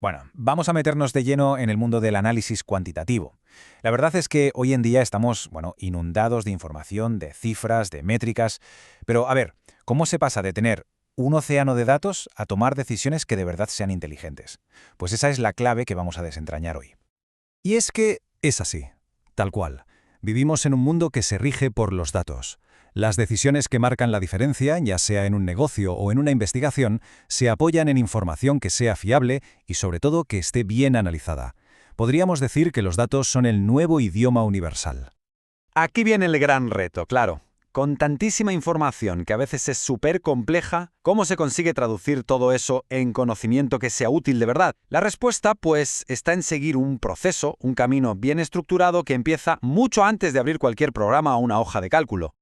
Bueno, vamos a meternos de lleno en el mundo del análisis cuantitativo. La verdad es que hoy en día estamos, inundados de información, de cifras, de métricas. Pero, a ver, ¿cómo se pasa de tener un océano de datos a tomar decisiones que de verdad sean inteligentes? Pues esa es la clave que vamos a desentrañar hoy. Y es que es así, tal cual. Vivimos en un mundo que se rige por los datos. Las decisiones que marcan la diferencia, ya sea en un negocio o en una investigación, se apoyan en información que sea fiable y sobre todo que esté bien analizada. Podríamos decir que los datos son el nuevo idioma universal. Aquí viene el gran reto, claro. Con tantísima información que a veces es súper compleja, ¿cómo se consigue traducir todo eso en conocimiento que sea útil de verdad? La respuesta, pues, está en seguir un proceso, un camino bien estructurado que empieza mucho antes de abrir cualquier programa o una hoja de cálculo.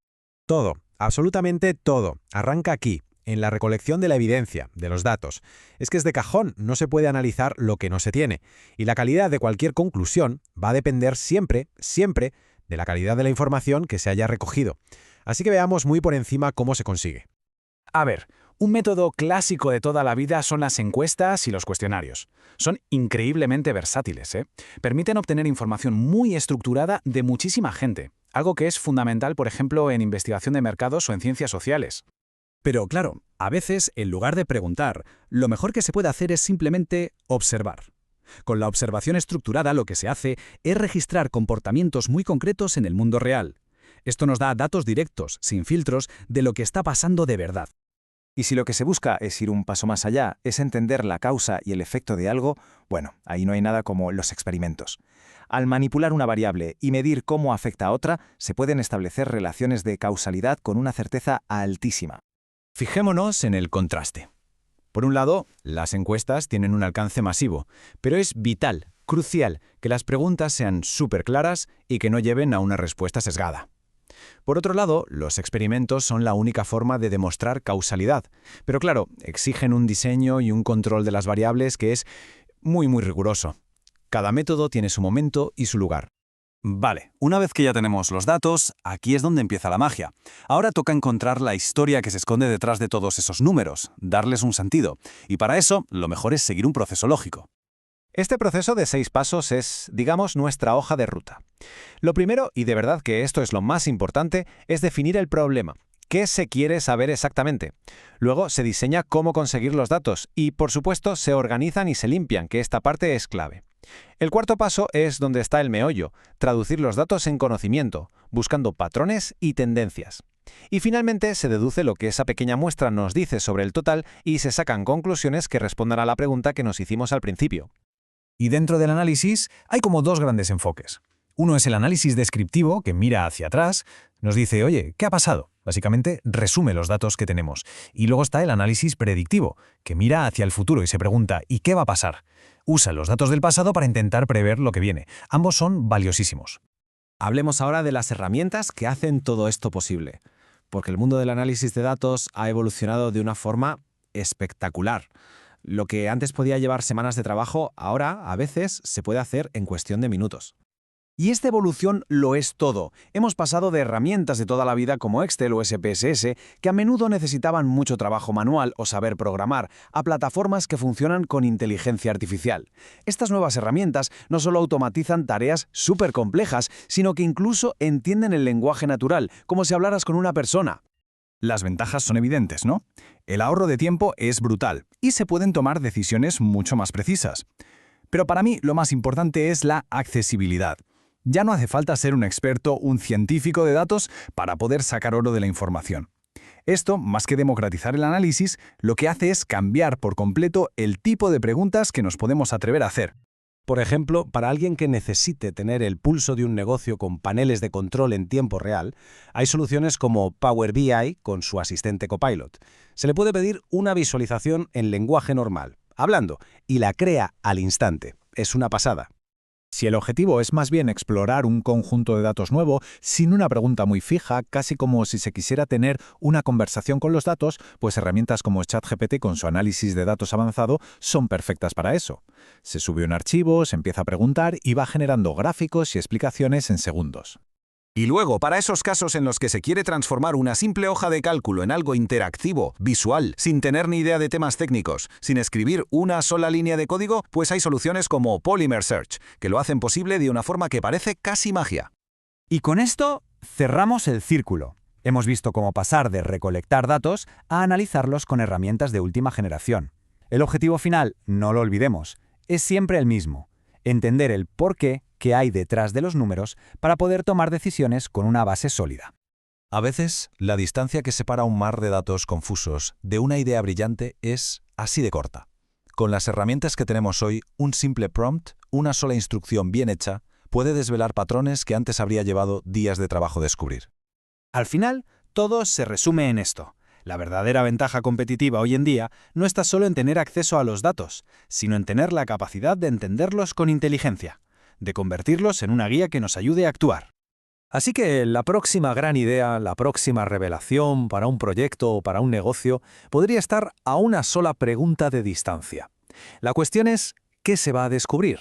Todo, absolutamente todo, arranca aquí, en la recolección de la evidencia, de los datos. Es que es de cajón, no se puede analizar lo que no se tiene. Y la calidad de cualquier conclusión va a depender siempre, siempre, de la calidad de la información que se haya recogido. Así que veamos muy por encima cómo se consigue. A ver, un método clásico de toda la vida son las encuestas y los cuestionarios. Son increíblemente versátiles, ¿eh? Permiten obtener información muy estructurada de muchísima gente, algo que es fundamental, por ejemplo, en investigación de mercados o en ciencias sociales. Pero claro, a veces, en lugar de preguntar, lo mejor que se puede hacer es simplemente observar. Con la observación estructurada lo que se hace es registrar comportamientos muy concretos en el mundo real. Esto nos da datos directos, sin filtros, de lo que está pasando de verdad. Y si lo que se busca es ir un paso más allá, es entender la causa y el efecto de algo, bueno, ahí no hay nada como los experimentos. Al manipular una variable y medir cómo afecta a otra, se pueden establecer relaciones de causalidad con una certeza altísima. Fijémonos en el contraste. Por un lado, las encuestas tienen un alcance masivo, pero es vital, crucial, que las preguntas sean súper claras y que no lleven a una respuesta sesgada. Por otro lado, los experimentos son la única forma de demostrar causalidad, pero claro, exigen un diseño y un control de las variables que es muy riguroso. Cada método tiene su momento y su lugar. Vale, una vez que ya tenemos los datos, aquí es donde empieza la magia. Ahora toca encontrar la historia que se esconde detrás de todos esos números, darles un sentido, y para eso lo mejor es seguir un proceso lógico. Este proceso de 6 pasos es, digamos, nuestra hoja de ruta. Lo primero, y de verdad que esto es lo más importante, es definir el problema. ¿Qué se quiere saber exactamente? Luego se diseña cómo conseguir los datos y, por supuesto, se organizan y se limpian, que esta parte es clave. El cuarto paso es donde está el meollo, traducir los datos en conocimiento, buscando patrones y tendencias. Y finalmente se deduce lo que esa pequeña muestra nos dice sobre el total y se sacan conclusiones que respondan a la pregunta que nos hicimos al principio. Y dentro del análisis hay como dos grandes enfoques. Uno es el análisis descriptivo, que mira hacia atrás, nos dice, oye, ¿qué ha pasado? Básicamente, resume los datos que tenemos. Y luego está el análisis predictivo, que mira hacia el futuro y se pregunta, ¿y qué va a pasar? Usa los datos del pasado para intentar prever lo que viene. Ambos son valiosísimos. Hablemos ahora de las herramientas que hacen todo esto posible, porque el mundo del análisis de datos ha evolucionado de una forma espectacular. Lo que antes podía llevar semanas de trabajo, ahora, a veces, se puede hacer en cuestión de minutos. Y esta evolución lo es todo. Hemos pasado de herramientas de toda la vida como Excel o SPSS, que a menudo necesitaban mucho trabajo manual o saber programar, a plataformas que funcionan con inteligencia artificial. Estas nuevas herramientas no solo automatizan tareas súper complejas, sino que incluso entienden el lenguaje natural, como si hablaras con una persona. Las ventajas son evidentes, ¿no? El ahorro de tiempo es brutal y se pueden tomar decisiones mucho más precisas. Pero para mí lo más importante es la accesibilidad. Ya no hace falta ser un experto, un científico de datos para poder sacar oro de la información. Esto, más que democratizar el análisis, lo que hace es cambiar por completo el tipo de preguntas que nos podemos atrever a hacer. Por ejemplo, para alguien que necesite tener el pulso de un negocio con paneles de control en tiempo real, hay soluciones como Power BI con su asistente Copilot. Se le puede pedir una visualización en lenguaje normal, hablando, y la crea al instante. Es una pasada. Si el objetivo es más bien explorar un conjunto de datos nuevo, sin una pregunta muy fija, casi como si se quisiera tener una conversación con los datos, pues herramientas como ChatGPT con su análisis de datos avanzado son perfectas para eso. Se sube un archivo, se empieza a preguntar y va generando gráficos y explicaciones en segundos. Y luego, para esos casos en los que se quiere transformar una simple hoja de cálculo en algo interactivo, visual, sin tener ni idea de temas técnicos, sin escribir una sola línea de código, pues hay soluciones como Polymer Search, que lo hacen posible de una forma que parece casi magia. Y con esto cerramos el círculo. Hemos visto cómo pasar de recolectar datos a analizarlos con herramientas de última generación. El objetivo final, no lo olvidemos, es siempre el mismo: entender el porqué que hay detrás de los números para poder tomar decisiones con una base sólida. A veces, la distancia que separa un mar de datos confusos de una idea brillante es así de corta. Con las herramientas que tenemos hoy, un simple prompt, una sola instrucción bien hecha, puede desvelar patrones que antes habría llevado días de trabajo descubrir. Al final, todo se resume en esto. La verdadera ventaja competitiva hoy en día no está solo en tener acceso a los datos, sino en tener la capacidad de entenderlos con inteligencia, de convertirlos en una guía que nos ayude a actuar. Así que la próxima gran idea, la próxima revelación para un proyecto o para un negocio podría estar a una sola pregunta de distancia. La cuestión es, ¿qué se va a descubrir?